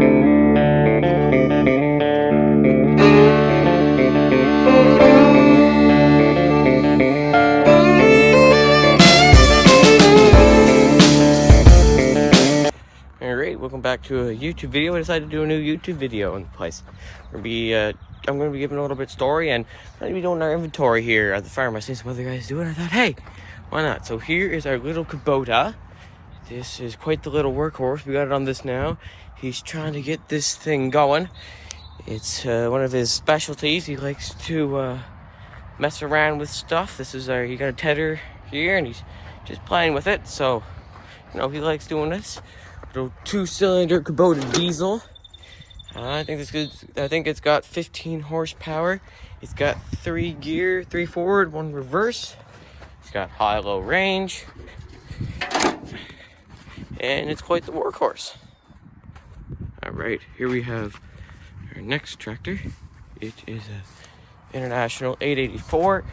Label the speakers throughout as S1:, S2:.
S1: Alright, welcome back to a YouTube video. I decided to do a new YouTube video in the place. I'm gonna be giving a little bit of story, and I'm gonna be doing our inventory here at the farm. I seen some other guys do it. I thought, hey, why not? So here is our little Kubota. This is quite the little workhorse. We got it on this now. He's trying to get this thing going. It's one of his specialties. He likes to mess around with stuff. He got a tether here, and he's just playing with it. So, you know, he likes doing this. Little 2-cylinder Kubota diesel. I think it's got 15 horsepower. It's got 3 gear, 3 forward, 1 reverse. It's got high-low range, and it's quite the workhorse. All right, here we have our next tractor. It is a International 884.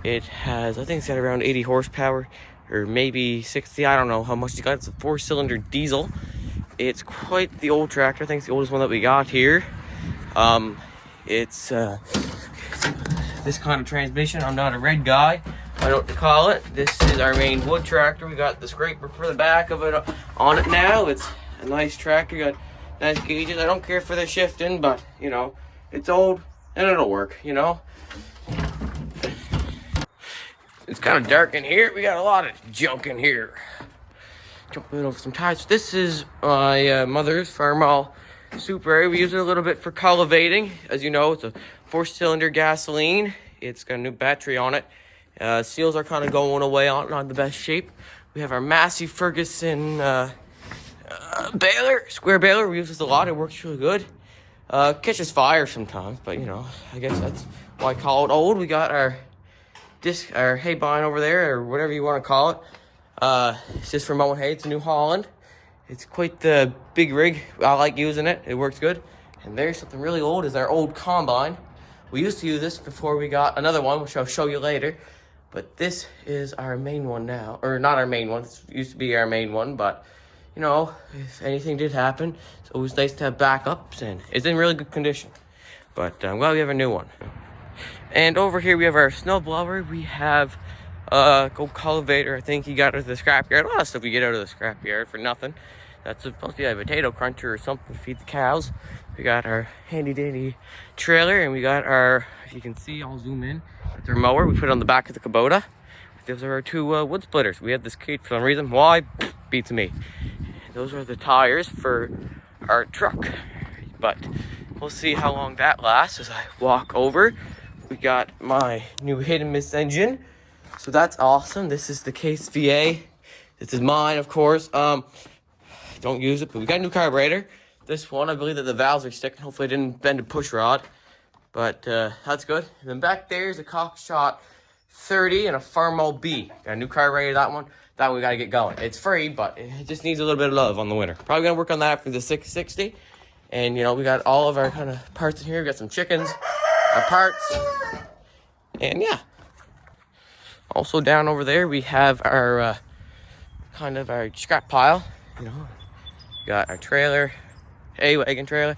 S1: It has, I think it's got around 80 horsepower, or maybe 60. I don't know how much it's got. It's a 4-cylinder diesel. It's quite the old tractor. I think it's the oldest one that we got here. It's this kind of transmission. I'm not a red guy. I don't know what to call it. This is our main wood tractor. We got the scraper for the back of it on it now. It's a nice tractor. Got nice gauges. I don't care for the shifting, but you know, it's old and it'll work, you know. It's kind of dark in here. We got a lot of junk in here. Jumping over some tires. This is my mother's Farmall Super A. We use it a little bit for cultivating. As you know, it's a 4-cylinder gasoline. It's got a new battery on it. Seals are kind of going away, not in the best shape. We have our Massey Ferguson baler, square baler. We use this a lot. It works really good. Catches fire sometimes, but you know, I guess that's why I call it old. We got our hay bine over there, or whatever you want to call it. It's just for mowing hay. It's a New Holland. It's quite the big rig. I like using it. It works good. And there's something really old, is our old combine. We used to use this before we got another one, which I'll show you later. But this is our main one now. Or not our main one. It used to be our main one. But, you know, if anything did happen, it's always nice to have backups. And it's in really good condition. But I'm glad we have a new one. And over here we have our snow blower. We have gold cultivator. I think he got out of the scrapyard. A lot of stuff we get out of the scrapyard for nothing. That's supposed to be a potato cruncher or something to feed the cows. We got our handy dandy trailer, and we got our, if you can see, I'll zoom in, that's our mower. We put it on the back of the Kubota. Those are our 2 wood splitters. We have this kit for some reason. Why? Beats me. Those are the tires for our truck. But we'll see how long that lasts as I walk over. We got my new hit and miss engine. So that's awesome. This is the Case VA. This is mine, of course. Don't use it, but we got a new carburetor. This one, I believe that the valves are sticking. Hopefully I didn't bend a push rod. But that's good. And then back there is a Cockshot 30 and a Farmall B. Got a new carburetor, that one. That one we got to get going. It's free, but it just needs a little bit of love on the winter. Probably going to work on that for the 660. And, you know, we got all of our kind of parts in here. We got some chickens, our parts. And, yeah. Also down over there we have our kind of our scrap pile, you know. Got our trailer, hay wagon trailer,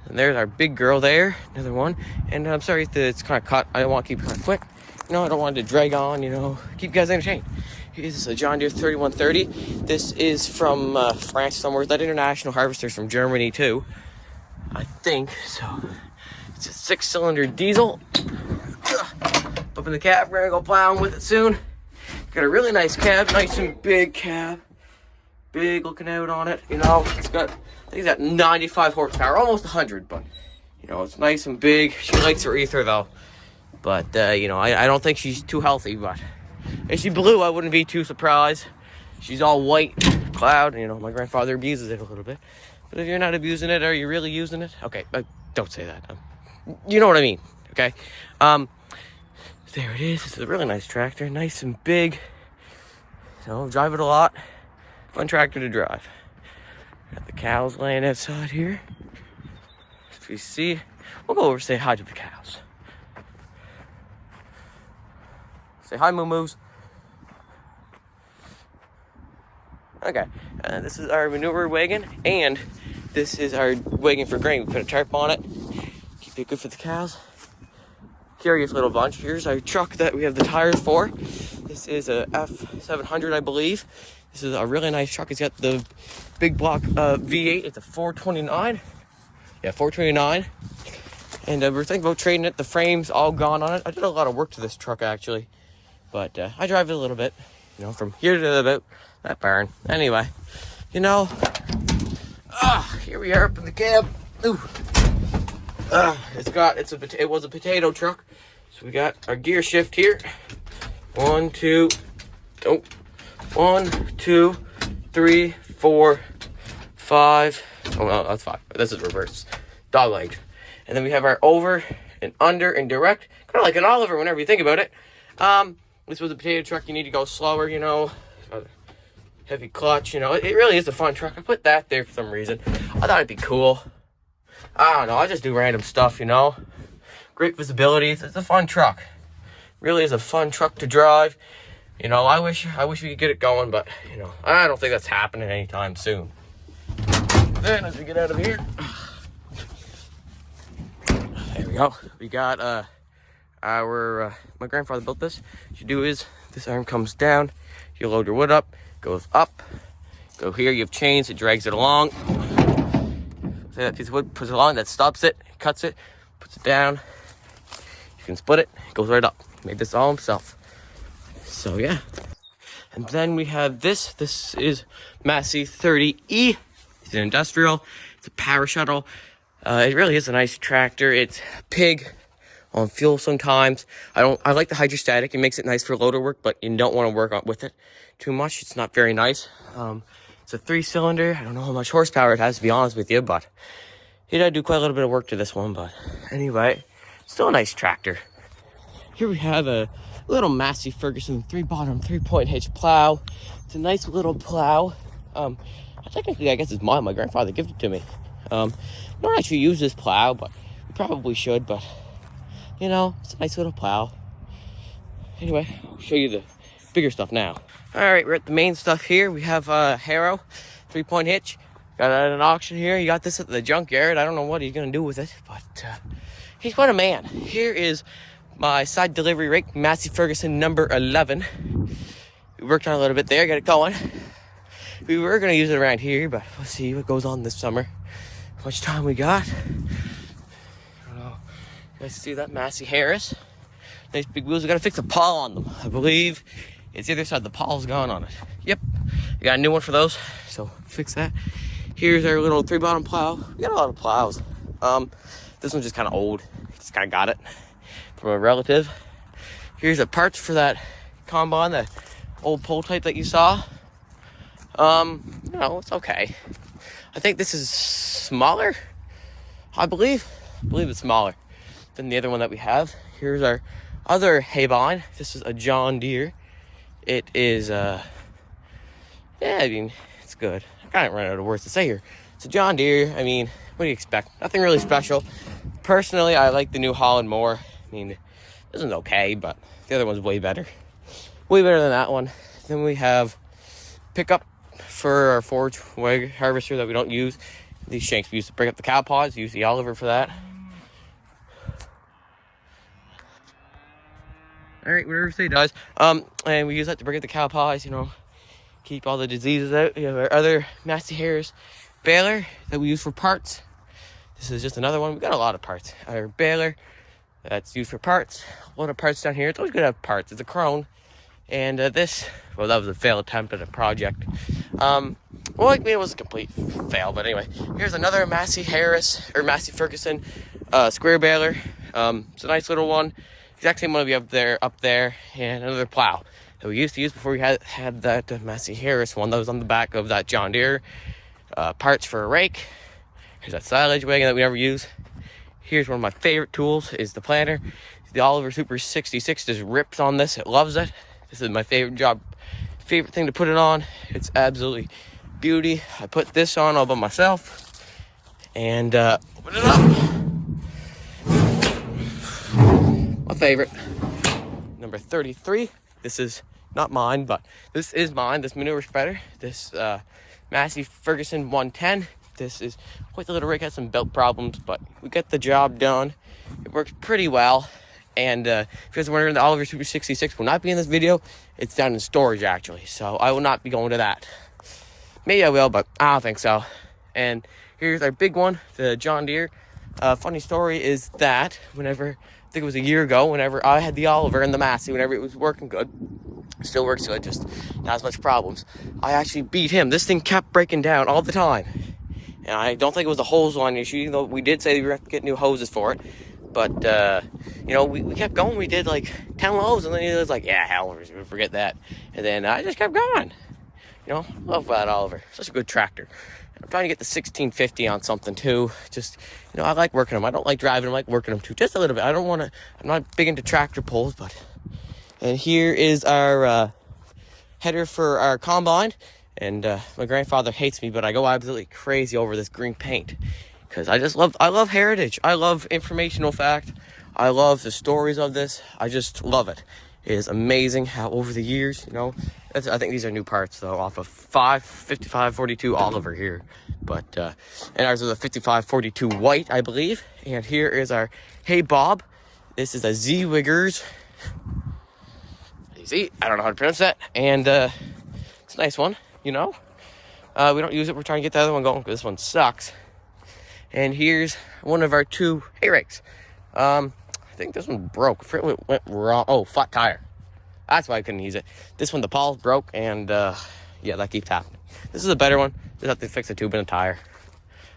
S1: and there's our big girl there, another one. And I'm sorry if it's kind of cut. I don't want to keep it kind of quick. You know, I don't want it to drag on, you know, keep you guys entertained. Here's a John Deere 3130. This is from France somewhere. That International Harvester's from Germany too, I think. So it's a 6-cylinder diesel. Up in the cab, we're gonna go plowing with it soon. Got a really nice cab, nice and big cab. Big looking out on it, you know. I think it's got 95 horsepower, almost 100, but you know, it's nice and big. She likes her ether though. But you know, I don't think she's too healthy, but if she blew, I wouldn't be too surprised. She's all white cloud, you know, my grandfather abuses it a little bit. But if you're not abusing it, are you really using it? Okay, don't say that. You know what I mean, okay? There it is. This is a really nice tractor, nice and big. You know, drive it a lot. Fun tractor to drive. Got the cows laying outside here. If you see, we'll go over and say hi to the cows. Say hi, moo-moos. Okay, this is our manure wagon, and this is our wagon for grain. We put a tarp on it, keep it good for the cows. Curious little bunch. Here's our truck that we have the tires for. This is a F700, I believe. This is a really nice truck. It's got the big block V8. It's a 429. Yeah, 429. And we're thinking about trading it. The frame's all gone on it. I did a lot of work to this truck, actually. But I drive it a little bit, you know, from here to about that barn. Anyway, you know, here we are up in the cab. Ooh. It was a potato truck. So we got our gear shift here. 1, 2, 3, 4, 5. Oh no, that's 5. This is reverse. Dog legged. And then we have our over and under and direct. Kind of like an Oliver whenever you think about it. This was a potato truck. You need to go slower, you know. Heavy clutch, you know. It really is a fun truck. I put that there for some reason. I thought it'd be cool. I don't know. I just do random stuff, you know. Great visibility. It's a fun truck. Really is a fun truck to drive. You know, I wish we could get it going, but you know, I don't think that's happening anytime soon. Then as we get out of here, there we go. We got my grandfather built this. What you do is this arm comes down. You load your wood up, goes up. Go here. You have chains. It drags it along. So that piece of wood puts it along. That stops it. Cuts it. Puts it down. You can split it. It goes right up. Made this all himself. So yeah. And then we have this. This is Massey 30E. It's an industrial. It's a power shuttle. It really is a nice tractor. It's pig on fuel sometimes. I like the hydrostatic. It makes it nice for loader work, but you don't want to work with it too much. It's not very nice. It's a 3-cylinder. I don't know how much horsepower it has, to be honest with you, but he did do quite a little bit of work to this one. But anyway, still a nice tractor. Here we have a little Massey Ferguson 3-bottom 3-point hitch plow. It's a nice little plow. Technically, I guess it's mine. My grandfather gifted it to me. Don't actually use this plow, but we probably should. But you know, it's a nice little plow. Anyway, I'll show you the bigger stuff now. All right, we're at the main stuff here. We have Harrow 3-point hitch. Got it at an auction here. He got this at the junkyard. I don't know what he's gonna do with it, but he's quite a man. Here is my side delivery rake, Massey Ferguson number 11. We worked on it a little bit there, got it going. We were gonna use it around here, but we'll see what goes on this summer. How much time we got? I don't know. You guys see that Massey Harris? Nice big wheels. We gotta fix the pawl on them. I believe it's the other side. The pawl's gone on it. Yep. We got a new one for those, so fix that. Here's our little 3-bottom plow. We got a lot of plows. This one's just kind of old. Just kind of got it from a relative. Here's the parts for that combine, that old pull type that you saw. You know, it's okay. I think this is smaller. I believe it's smaller than the other one that we have. Here's our other haybine. This is a John Deere. It is yeah, I mean, it's good. I kind of ran out of words to say here. It's a John Deere. I mean, what do you expect? Nothing really special. Personally, I like the New Holland more. I mean, this one's okay, but the other one's way better. Way better than that one. Then we have pickup for our forage wagon harvester that we don't use. These shanks we use to break up the cow pods. Use the Oliver for that. All right, whatever say does. And we use that to break up the cow pods, you know, keep all the diseases out. We have our other Massey Harris baler that we use for parts. This is just another one. We got a lot of parts. Our baler that's used for parts. A lot of parts down here. It's always good to have parts. It's a Krone. And this, well, that was a failed attempt at a project. Well, I mean, it was a complete fail, but anyway. Here's another Massey Harris, or Massey Ferguson square baler. It's a nice little one. Exact same one we have there, up there. And another plow that we used to use before we had that Massey Harris one that was on the back of that John Deere. Parts for a rake. Here's that silage wagon that we never use. Here's one of my favorite tools, is the planter. The Oliver Super 66 just rips on this. It loves it. This is my favorite thing to put it on. It's absolutely beauty. I put this on all by myself. And open it up. My favorite. Number 33. This is not mine, but this is mine. This manure spreader, this Massey Ferguson 110. This is quite the little rig. Has some belt problems, but we get the job done. It works pretty well. And if you guys are wondering, the Oliver Super 66 will not be in this video. It's down in storage, actually. So I will not be going to that. Maybe I will, but I don't think so. And here's our big one, the John Deere. Funny story is that whenever, I think it was a year ago, whenever I had the Oliver and the Massey, whenever it was working good, still works good, just not as much problems, I actually beat him. This thing kept breaking down all the time. And I don't think it was a hose line issue, even though we did say we were going to get new hoses for it. But, you know, we kept going. We did like 10 loads, and then he was like, yeah, hell, we'll forget that. And then I just kept going. You know, love that Oliver. Such a good tractor. I'm trying to get the 1650 on something too. Just, you know, I like working them. I don't like driving them, I like working them too. Just a little bit. I'm not big into tractor pulls, but. And here is our header for our combine. And my grandfather hates me, but I go absolutely crazy over this green paint. Because I love heritage. I love informational fact. I love the stories of this. I just love it. It is amazing how over the years, you know, I think these are new parts though, off of 5542 Oliver here. But, and ours is a 5542 white, I believe. And here is our Hey Bob. This is a Z-Wiggers. Z, I don't know how to pronounce that. And it's a nice one, you know. We don't use it. We're trying to get the other one going because this one sucks. And here's one of our two hay rakes. I think this one broke. It went wrong. Oh, flat tire. That's why I couldn't use it. This one, the pawl broke, and yeah, that keeps happening. This is a better one. Just have to fix a tube and a tire.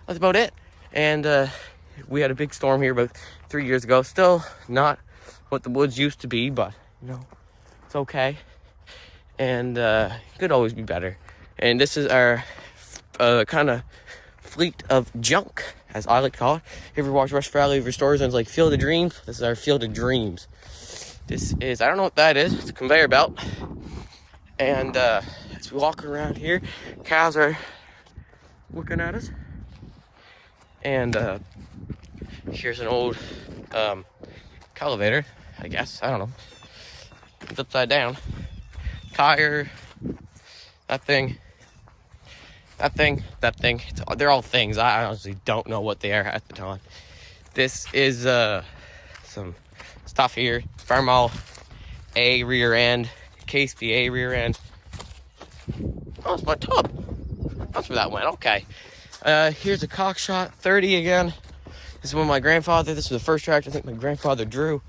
S1: That's about it. And we had a big storm here about 3 years ago. Still not what the woods used to be, but you know, it's okay. And could always be better. And this is our kind of fleet of junk, as I like to call it. If you ever watch Rush Valley Restores and it's like Field of Dreams, this is our Field of Dreams. This is, I don't know what that is. It's a conveyor belt. And as we walk around here, cows are looking at us. And here's an old cultivator, I guess. I don't know. It's upside down. Tire, that thing. They're all things. I honestly don't know what they are at the time. This is some stuff here. Farmall A rear end, Case B A rear end. Oh, it's my tub. That's where that went. Okay. Here's a Cockshot 30 again. This is one of my grandfather. This was the first tractor I think my grandfather drew.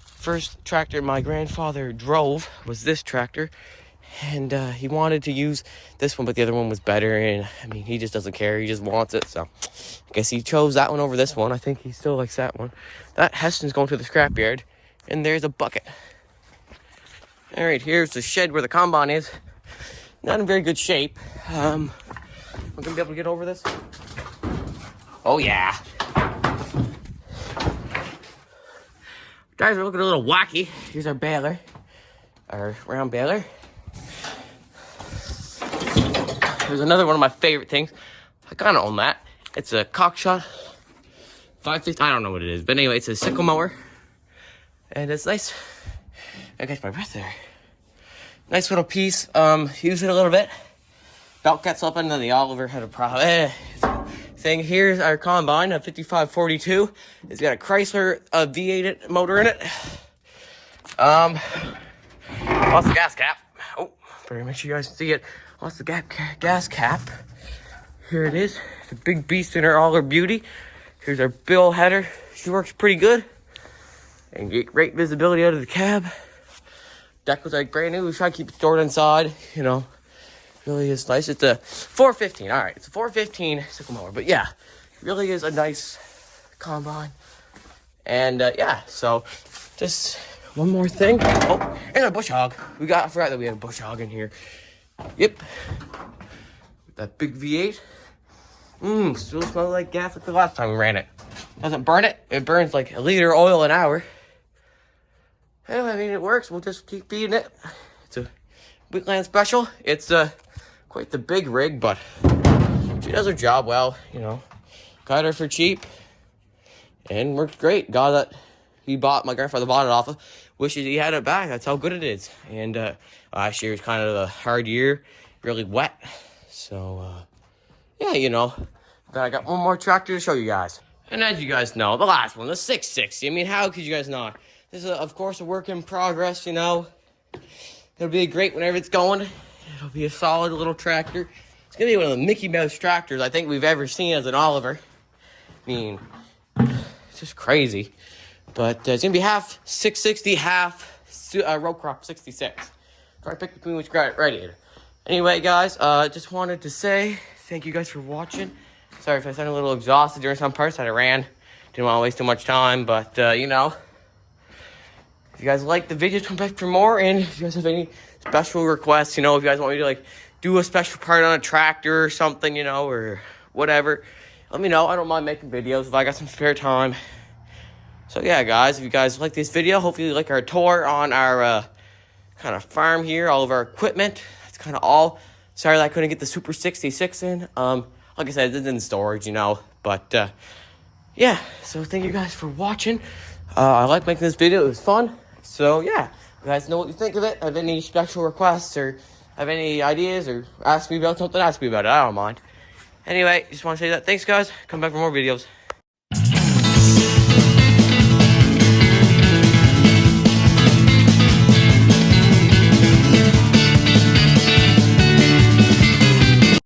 S1: First tractor my grandfather drove was this tractor. And he wanted to use this one, but the other one was better. And I mean, he just doesn't care. He just wants it. So I guess he chose that one over this one. I think he still likes that one. That Heston's going to the scrapyard. And there's a bucket. All right, here's the shed where the combine is. Not in very good shape. We're going to be able to get over this. Oh, yeah. Guys are looking a little wacky. Here's our baler. Our round baler. There's another one of my favorite things. I kind of own that. It's a Cockshot 550. I don't know what it is. But anyway, it's a sickle mower. And it's nice. I got my breath there. Nice little piece. Use it a little bit. Belt gets up and then the Oliver had a problem. Thing. Here's our combine, a 5542. It's got a Chrysler V8 motor in it. Lost the gas cap. Oh, better make sure you guys can see it. Lost the gas cap. Here it is. It's a big beast in all her beauty. Here's our bill header. She works pretty good. And get great visibility out of the cab. Deck was like brand new. We try to keep it stored inside. You know, really is nice. It's a 415. All right, it's a 415 sickle mower. But yeah, it really is a nice combine. And yeah, so just one more thing. Oh, and a bush hog. I forgot that we had a bush hog in here. Yep. That big V8. Still smells like gas like the last time we ran it. Doesn't burn it. It burns like a liter of oil an hour. Anyway, I mean, it works. We'll just keep feeding it. It's a Wheatland Special. It's quite the big rig, but she does her job well, you know. Got her for cheap. And works great. Got that my grandfather bought it off of, wishes he had it back. That's how good it is. And last year was kind of a hard year, really wet. So, yeah, you know, but I got one more tractor to show you guys. And as you guys know, the last one, the 660. I mean, how could you guys not? This is, of course, a work in progress, you know. It'll be great whenever it's going. It'll be a solid little tractor. It's going to be one of the Mickey Mouse tractors I think we've ever seen as an Oliver. I mean, it's just crazy. But it's going to be half 660, half row crop 66. Try to pick between which got it right here. Anyway, guys, just wanted to say thank you guys for watching. Sorry if I sound a little exhausted during some parts that I ran. Didn't want to waste too much time, but, you know, if you guys like the videos, come back for more. And if you guys have any special requests, you know, if you guys want me to, like, do a special part on a tractor or something, you know, or whatever, let me know. I don't mind making videos if I got some spare time. So, yeah, guys, if you guys like this video, hopefully you like our tour on our kind of farm here, all of our equipment. That's kind of all. Sorry that I couldn't get the Super 66 in. Like I said, it's in storage, you know. But, yeah, so thank you guys for watching. I like making this video. It was fun. So, yeah, you guys know what you think of it. Have any special requests or have any ideas or ask me about something, ask me about it. I don't mind. Anyway, just want to say that. Thanks, guys. Come back for more videos.